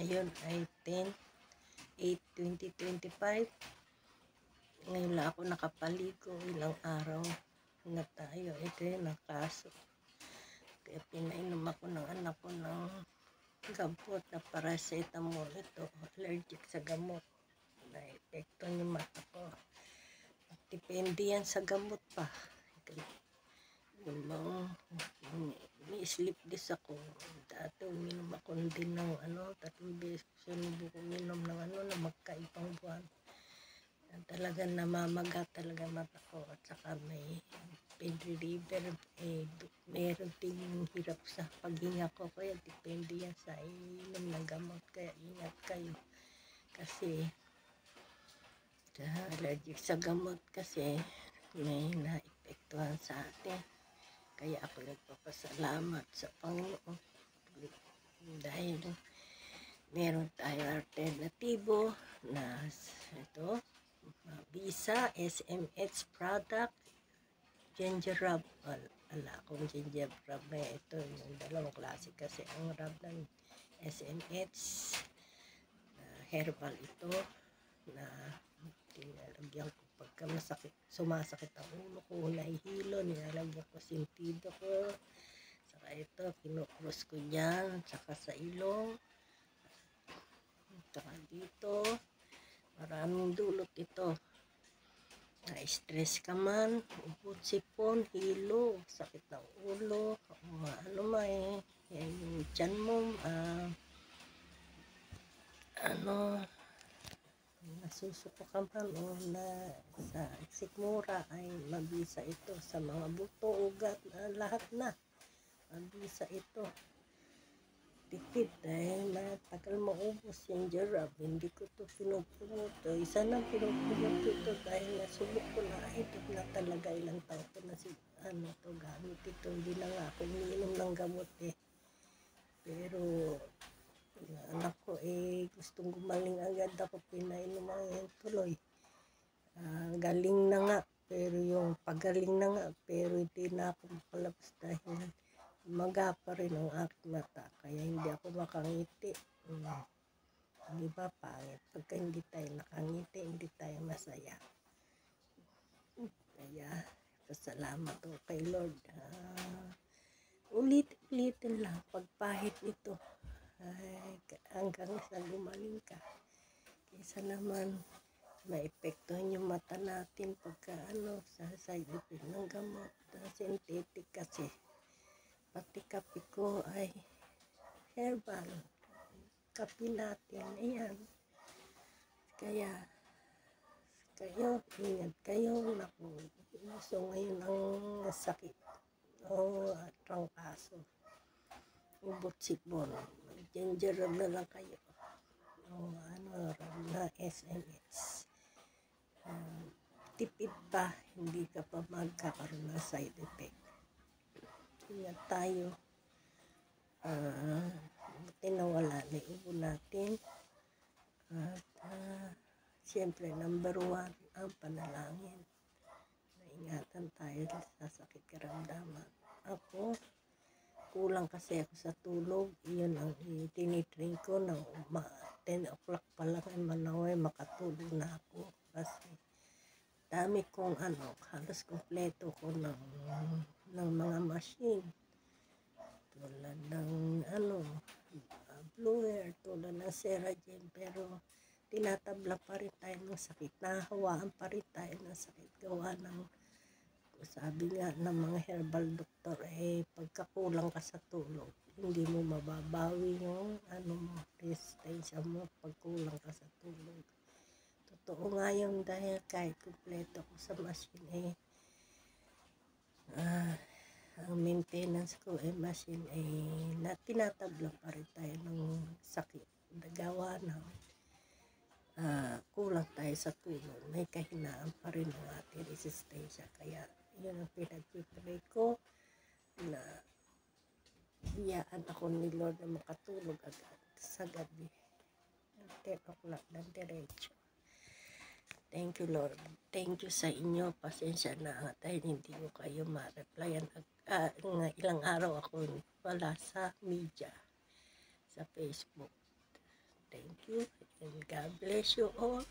Ngayon ay 10/8/2025. Ngayon lang ako nakapaligo, ilang araw na tayo. Ito yung nakaso. Kaya pinainom ako ng anak ko ng gamot na paracetamol. Ito, allergic sa gamot. Na-epekto yung mata ko. Depende yan sa gamot pa. Ni-sleep dis ako. Dati uminom ako din ng 3 beses sinubo ko uminom ng na magkaibang buwan. Talagang namamaga talaga mata ko at saka may pain reliever, meron din hirap sa paghinga ko, kaya depende yan sa inom ng gamot, kaya ingat kayo kasi allergic sa gamot kasi may naepektuhan sa atin. Kaya ako nagpapasalamat sa Panginoon dahil meron tayo alternatibo na ito, Visa SMH product, ginger rub. Wala akong ginger rub na ito, yung dalawang klase kasi ang rub ng SMH herbal ito na tinalagyan ko pagka sumasakit ang ulo ko, nahihilo, nilalagyan ko sentido ko. Saka ito, kinukros ko dyan, saka sa ilong. Saka dito, maraming dulot ito. Na-stress ka man, ubod, sipon, hilo, sakit ng ulo, yung tiyan mo, nasusuko ka man o na sa sikmura ay mabisa ito, sa mga buto, ugat, lahat na mabisa ito. Tipid dahil matagal maubos yung jarab, hindi ko ito pinuputo. Isa na pinuputo ito dahil nasubok ko na ito na talaga, ilang taon ko na ito gamit ito. Hindi na nga ako umiinom ng gamot pero anak ko gustong gumaling agad, ako pinainom ang tuloy. Galing na nga, pero yung pagaling na nga, pero hindi na ako mapalabas dahil maga pa rin ang aking mata, kaya hindi ako makangiti. Ang iba pangit, pagka hindi tayo nakangiti, hindi tayo masaya. Kaya pasalamat ko kay Lord. Ulit-ulitin lang pagpahit nito hanggang sa gumaling ka, kaysa naman maepektuhan yung mata natin pagka sa side effect ng gamot synthetic. Kasi pati kape ko ay herbal, kape natin, ayan. Kaya kayo, ingat kayo. Naku, so ngayon ang sakit trangkaso, ubot, sipon, ginger rub na lang kayo rub na SMH. Tipid pa, hindi ka pa magkakaroon ng side effect. Ingat tayo. Buti na wala na ubo natin. At siyempre number 1 ang panalangin. Naingatan tayo sa sakit karamdaman. Ako, kulang kasi ako sa tulog. Iyon ang tinitrain ko ng 10 o'clock pa lang ay manaway makatulog na ako. Kasi dami kong halos kompleto ko ng mga machine. Tulad ng blower, tulad ng Seragen, pero tinatabla pa rin tayo ng sakit. Nahawaan pa rin tayo ng sakit. Gawa ng, sabi nga ng mga herbal doctor, pagkakulang ka sa tulog, hindi mo mababawi yung resistensya mo pagkulang ka sa tulog. Totoo nga yun, dahil kahit kumpleto ko sa machine ang maintenance ko machine na tinatabla pa rin tayo ng sakit. Nagawa ng kulang tayo sa tulog, may kahinaan pa rin ang ating resistensya. Kaya yun ang pinag-pray ko, na hiyaan ako ni Lord na makatulog agad sa gabi 10 o'clock ng diretso. Thank you, Lord. Thank you sa inyo. Pasensya na dahil hindi ko kayo ma-replyan. Ilang araw ako wala sa media, sa Facebook. Thank you and God bless you all.